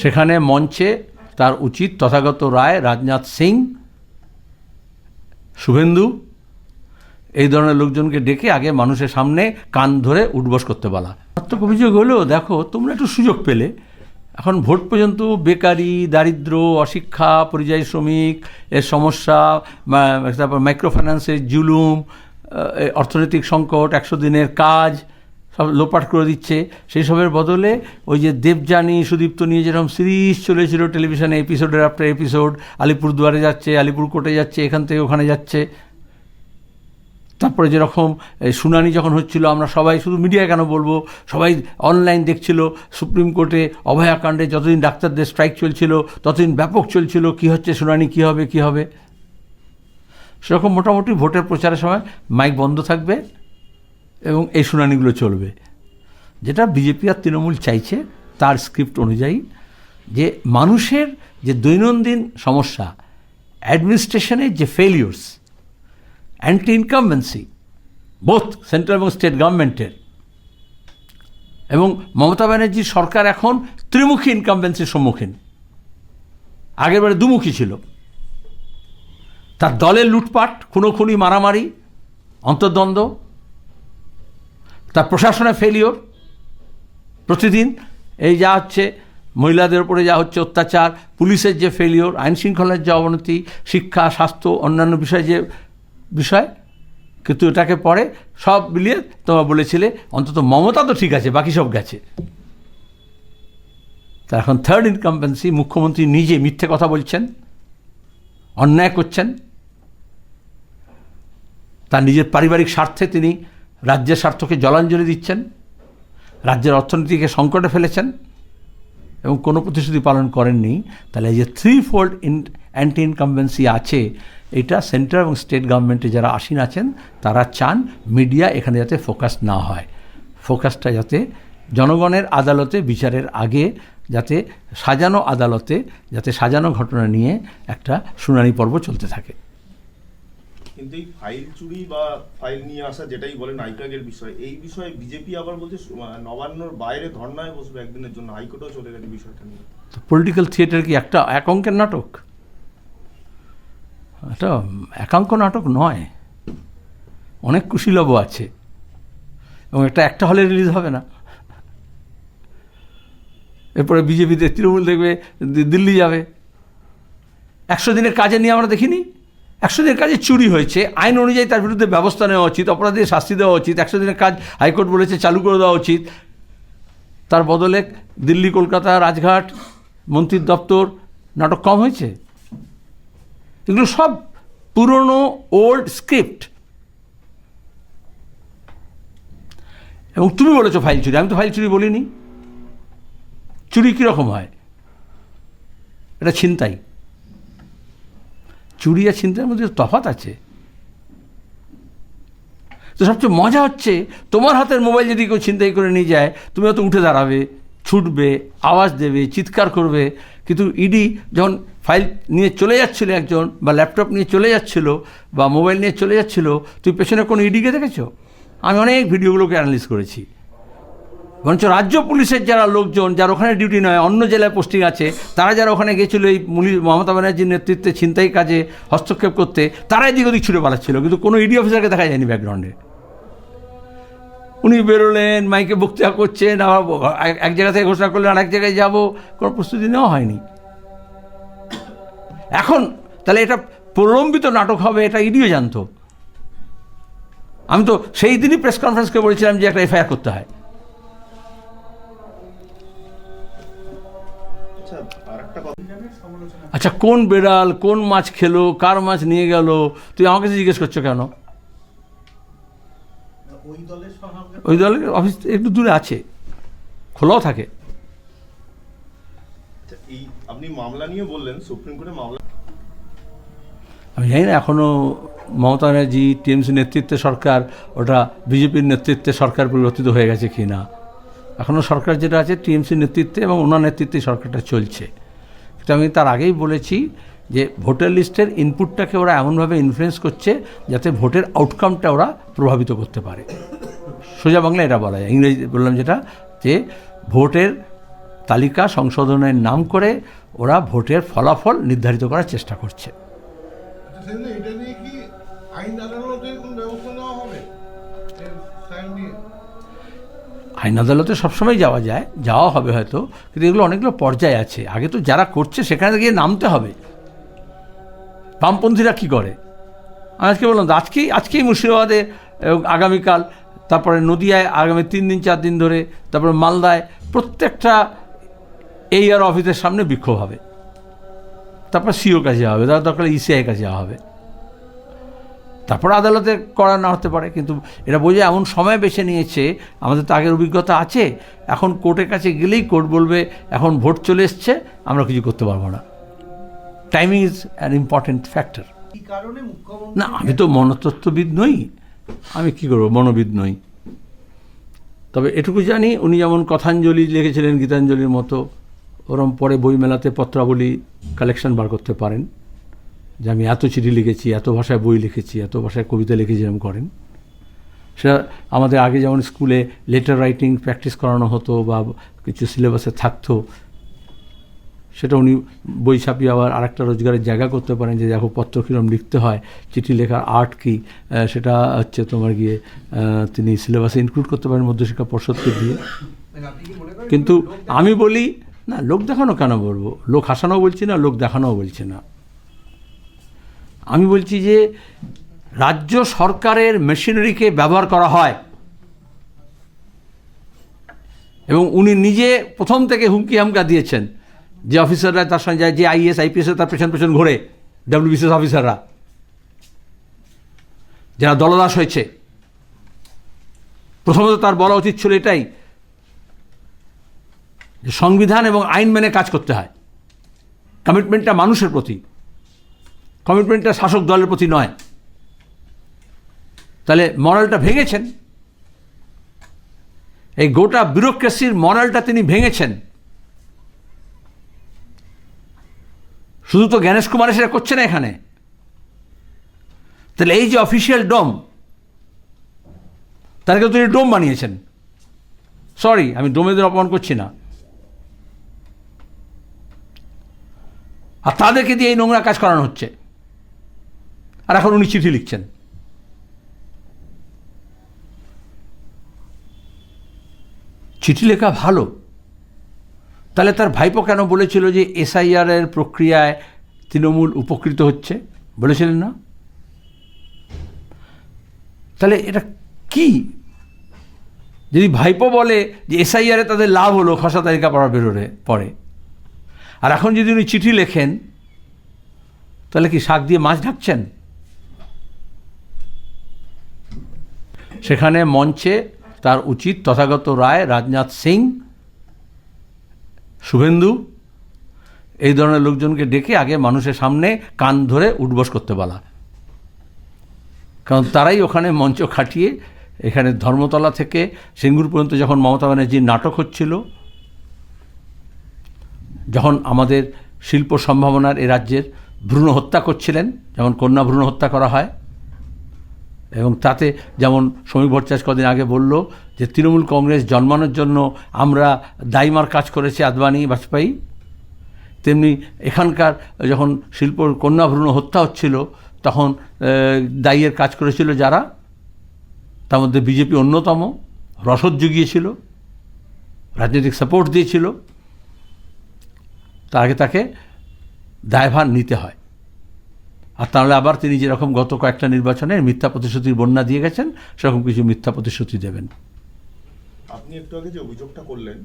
সেখানে মঞ্চে তার উচিত তথাগত রায়, রাজনাথ সিং, শুভেন্দু এই ধরনের লোকজনকে ডেকে আগে মানুষের সামনে কান ধরে উঠবস করতে বলা। মারাত্মক অভিযোগ হলো, দেখো তোমরা একটু সুযোগ পেলে, এখন ভোট পর্যন্ত বেকারি, দারিদ্র, অশিক্ষা, পরিযায়ী শ্রমিক এর সমস্যা, তারপর মাইক্রো ফাইন্যান্সের জুলুম, অর্থনৈতিক সংকট, 100 দিনের কাজ সব লোপাট করে দিচ্ছে। সেই সবের বদলে ওই যে দেবযানী, সুদীপ্ত নিয়ে যেরকম সিরিজ চলেছিল টেলিভিশনে, এপিসোডের আফটার এপিসোড, আলিপুরদুয়ারে যাচ্ছে, আলিপুর কোর্টে যাচ্ছে, এখান থেকে ওখানে যাচ্ছে। তারপরে যেরকম শুনানি যখন হচ্ছিল, আমরা সবাই, শুধু মিডিয়ায় কেন বলবো, সবাই অনলাইন দেখছিল সুপ্রিম কোর্টে অভয়াকাণ্ডে, যতদিন ডাক্তারদের স্ট্রাইক চলছিল ততদিন ব্যাপক চলছিল, কি হচ্ছে শুনানি, কী হবে কী হবে। সেরকম মোটামুটি ভোটের প্রচারের সময় মাইক বন্ধ থাকবে এবং এই শুনানিগুলো চলবে। যেটা বিজেপি আর তৃণমূল চাইছে তার স্ক্রিপ্ট অনুযায়ী, যে মানুষের যে দৈনন্দিন সমস্যা, অ্যাডমিনিস্ট্রেশনের যে ফেলিওরস, অ্যান্টি ইনকামবেন্সি বোথ সেন্ট্রাল এবং স্টেট গভর্নমেন্টের, এবং মমতা ব্যানার্জির সরকার এখন ত্রিমুখী ইনকামবেন্সির সম্মুখীন, আগের বারে দুমুখী ছিল। তার দলের লুটপাট, খুনোখুনি, মারামারি, অন্তর্দ্বন্দ্ব, তার প্রশাসনের ফেলিওর, প্রতিদিন এই যা হচ্ছে মহিলাদের উপরে যা হচ্ছে অত্যাচার, পুলিশের যে ফেলিওর, আইন শৃঙ্খলার যে অবনতি, শিক্ষা, স্বাস্থ্য, অন্যান্য বিষয় যে বিষয়। কিন্তু এটাকে পরে সব মিলিয়ে তোমরা বলেছিলে অন্তত মমতা তো ঠিক আছে, বাকি সব গেছে। তা এখন থার্ড ইনকামবেন্সি, মুখ্যমন্ত্রী নিজে মিথ্যে কথা বলছেন, অন্যায় করছেন, তার নিজের পারিবারিক স্বার্থে তিনি রাজ্যের স্বার্থকে জলাঞ্জলি দিচ্ছেন, রাজ্যের অর্থনীতিকে সংকটে ফেলেছেন এবং কোনো প্রতিশ্রুতি পালন করেননি। তাহলে এই যে থ্রি-ফোল্ড অ্যান্টি ইনকামবেন্সি আছে, এটা সেন্ট্রাল এবং স্টেট গভর্নমেন্টে যারা আসীন আছেন তারা চান মিডিয়া এখানে যাতে ফোকাস না হয়, ফোকাসটা যাতে জনগণের আদালতে বিচারের আগে, যাতে সাজানো আদালতে, যাতে সাজানো ঘটনা নিয়ে একটা শুনানি পর্ব চলতে থাকে। কিন্তু এই ফাইল চুরি বা ফাইল নিয়ে আসা, যেটাই বলেন আইপ্যাকের বিষয়, এই বিষয়ে বিজেপি আবার বলছে নবান্নর বাইরে ধর্নায় বসবে একদিনের জন্য, হাইকোর্টেও চলে গেছে বিষয়টা নিয়ে। পলিটিক্যাল থিয়েটার কি একটা একাঙ্কের নাটক? এটা একাঙ্ক নাটক নয়, অনেক কুশীলব আছে এবং একটা হলে রিলিজ হবে না। এরপরে বিজেপিতে তৃণমূল দেখবে দিল্লি যাবে। 100 দিনের কাজে নিয়ে আমরা দেখিনি, 100 দিনের কাজে চুরি হয়েছে, আইন অনুযায়ী তার বিরুদ্ধে ব্যবস্থা নেওয়া উচিত, অপরাধীদের শাস্তি দেওয়া উচিত, 100 দিনের কাজ হাইকোর্ট বলেছে চালু করে দেওয়া উচিত। তার বদলে দিল্লি, কলকাতা, রাজঘাট, মন্ত্রীর দপ্তর, নাটক কম হয়েছে? এগুলো সব পুরনো ওল্ড স্ক্রিপ্ট। এবং তুমি বলেছো ফাইল চুরি, আমি তো ফাইল চুরি বলিনি। চুরি কীরকম হয়? এটা ছিনতাই। চুরি আর ছিনতাইয়ের মধ্যে তফাৎ আছে। তো সবচেয়ে মজা হচ্ছে, তোমার হাতের মোবাইল যদি কেউ ছিনতাই করে নিয়ে যায়, তুমি হয়তো উঠে দাঁড়াবে, ছুটবে, আওয়াজ দেবে, চিৎকার করবে। কিন্তু ইডি যখন ফাইল নিয়ে চলে যাচ্ছিল একজন, বা ল্যাপটপ নিয়ে চলে যাচ্ছিল, বা মোবাইল নিয়ে চলে যাচ্ছিল, তুমি পেছনে কোনো ইডিকে দেখেছো? আমি অনেক ভিডিওগুলোকে অ্যানালিস করেছি। বরঞ্চ রাজ্য পুলিশের যারা লোকজন, যার ওখানে ডিউটি নয়, অন্য জেলায় পোস্টিং আছে, তারা যারা ওখানে গেছিলো এই মমতা ব্যানার্জির নেতৃত্বে ছিনতাই কাজে হস্তক্ষেপ করতে, তারা এদিক ওদিক ছুটে পালাচ্ছিল, কিন্তু কোনো ইডি অফিসারকে দেখা যায়নি ব্যাকগ্রাউন্ডে। উনি বেরোলেন, মাইকে বক্তৃতা করছেন, আবার এক জায়গা থেকে ঘোষণা করলেন আর এক জায়গায় যাবো, কোনো প্রস্তুতি নেওয়া হয়নি। এখন তাহলে এটা প্রলম্বিত নাটক হবে, এটা ইডিও জানতো। আমি তো সেই দিনই প্রেস কনফারেন্স করে বলেছিলাম যে একটা এফআইআর করতে হয়। আচ্ছা, কোন বেড়াল কোন মাছ খেলো, কার মাছ নিয়ে গেল, তুই আমার কাছে জিজ্ঞেস করছো কেন? ওই দলের অফিস একটু দূরে আছে, খোলাও থাকে। আপনি মামলা নিয়ে বললেন, সুপ্রিম কোর্টে মামলা, আমি জানি না এখনও মমতা ব্যানার্জি টিএমসি নেতৃত্বে সরকার, ওটা বিজেপির নেতৃত্বে সরকার পরিবর্তিত হয়ে গেছে কি না। এখনও সরকার যেটা আছে টিএমসি নেতৃত্বে এবং ওনার নেতৃত্বে সরকারটা চলছে। কিন্তু আমি তার আগেই বলেছি যে ভোটার লিস্টের ইনপুটটাকে ওরা এমনভাবে ইনফ্লুয়েন্স করছে যাতে ভোটের আউটকামটা ওরা প্রভাবিত করতে পারে। সোজা বাংলা এটা বলা যায়। ইংরেজি বললাম যেটা, যে ভোটের তালিকা সংশোধনের নাম করে ওরা ভোটের ফলাফল নির্ধারিত করার চেষ্টা করছে। এটা নিয়ে কি আইন আদালতের কোনো ব্যবস্থা নেওয়া হবে? আইন আদালতে সবসময় যাওয়া হবে হয়তো, কিন্তু এগুলো অনেকগুলো পর্যায়ে আছে। আগে তো যারা করছে সেখানে গিয়ে নামতে হবে। বামপন্থীরা কি করে, আমি আজকে বললাম আজকেই মুর্শিদাবাদে, আগামীকাল, তারপরে নদিয়ায় আগামী 3 দিন 4 দিন ধরে, তারপরে মালদায় প্রত্যেকটা AR অফিসের সামনে বিক্ষোভ হবে, তারপর সিও কাছে যাওয়া হবে, তার দরকার ECI কাছে যাওয়া হবে, তারপর আদালতে করা না হতে পারে। কিন্তু এটা বোঝে এমন সময় বেছে নিয়েছে, আমাদের তো আগের অভিজ্ঞতা আছে। এখন কোর্টের কাছে গেলেই কোর্ট বলবে এখন ভোট চলে এসছে, আমরা কিছু করতে পারবো না। Timing is an important factor. না, আমি তো মনতত্ত্ববিদ নই, আমি কি করবো, মনোবিদ নই। তবে এটুকু জানি, উনি যেমন কথাঞ্জলি লিখেছিলেন গীতাঞ্জলির মতো, ওরম পরে বইমেলাতে পত্রাবলী কালেকশন বার করতে পারেন, যে আমি এত চিঠি লিখেছি, এত ভাষায় বই লিখেছি, এত ভাষায় কবিতা লিখেছি, এরকম করেন। সেটা আমাদের আগে যেমন স্কুলে লেটার রাইটিং প্র্যাকটিস করানো হতো বা কিছু সিলেবাসে থাকতো, সেটা উনি বই ছাপিয়ে আবার আরেকটা রোজগারের জায়গা করতে পারেন, যে দেখো পত্র কীরকম লিখতে হয়, চিঠি লেখার আর্ট কী, সেটা হচ্ছে তোমার গিয়ে তিনি সিলেবাসে ইনক্লুড করতে পারেন মধ্যশিক্ষা পর্ষদকে দিয়ে। কিন্তু আমি বলি না, লোক দেখানো কেন বলবো, লোক হাসানোও বলছি না, লোক দেখানোও বলছি না। আমি বলছি যে রাজ্য সরকারের মেশিনারিকে ব্যবহার করা হয়, এবং উনি নিজে প্রথম থেকে হুমকি হামকা দিয়েছেন যে অফিসাররা তার সঙ্গে যায়, যে IAS IPS তার পেছন পেছন ঘোরে, WBCS অফিসাররা যারা দলদাস হয়েছে। প্রথমত তার বলা উচিত ছিল এটাই, যে সংবিধান এবং আইন মেনে কাজ করতে হয়। কমিটমেন্টটা মানুষের প্রতি, কমিটমেন্টটা শাসক দলের প্রতি নয়। তাহলে মরালটা ভেঙেছেন, এই গোটা ব্যুরোক্রেসির মরালটা তিনি ভেঙেছেন। শুধু তো জ্ঞানেশ কুমার সেটা করছে না এখানে। তাহলে এই যে অফিসিয়াল ডোম, তাদেরকে তিনি ডোম বানিয়েছেন। সরি, আমি ডোমেদের অপমান করছি না, আর তাদেরকে দিয়ে এই নোংরা কাজ করানো হচ্ছে। আর এখন উনি চিঠি লিখছেন। চিঠি লেখা ভালো, তাহলে তার ভাইপো কেন বলেছিল যে SIR এর প্রক্রিয়ায় তৃণমূল উপকৃত হচ্ছে, বলেছিলেন না? তাহলে এটা কি, যদি ভাইপো বলে যে SIR এ তাদের লাভ হলো খসড়া তালিকা বেরোলে পরে, আর এখন যদি উনি চিঠি লেখেন, তাহলে কি শাক দিয়ে মাছ ঢাকছেন? সেখানে মঞ্চে তার উচিত তথাগত রায়, রাজনাথ সিং, শুভেন্দু, এই ধরনের লোকজনকে ডেকে আগে মানুষের সামনে কান ধরে উঠবস করতে বলা। কারণ তারাই ওখানে মঞ্চ খাটিয়ে, এখানে ধর্মতলা থেকে সিঙ্গুর পর্যন্ত যখন মমতা ব্যানার্জির নাটক হচ্ছিল, যখন আমাদের শিল্প সম্ভাবনার এ রাজ্যের ভ্রূণ হত্যা করছিলেন, যেমন কন্যা ভ্রূণ হত্যা করা হয়, এবং তাতে যেমন শ্রমিক ভট্টাচার্য কদিন আগে বলল যে তৃণমূল কংগ্রেস জন্মানোর জন্য আমরা দাইমার কাজ করেছি আদবানি বাজপেয়ী, তেমনি এখানকার যখন শিল্প কন্যা ভ্রূণ হত্যা হচ্ছিল তখন দাইয়ের কাজ করেছিল যারা, তার মধ্যে বিজেপি অন্যতম, রসদ জুগিয়েছিল, রাজনৈতিক সাপোর্ট দিয়েছিল। তার আগে তাকে দায়ভার নিতে হয়। আর তাহলে আবার তিনি যেরকম গত কয়েকটা নির্বাচনে মিথ্যা প্রতিশ্রুতির বন্যা দিয়ে গেছেন, সেরকম কিছু মিথ্যা প্রতিশ্রুতি দেবেন। আপনি একটু আগে যে অভিযোগটা করলেন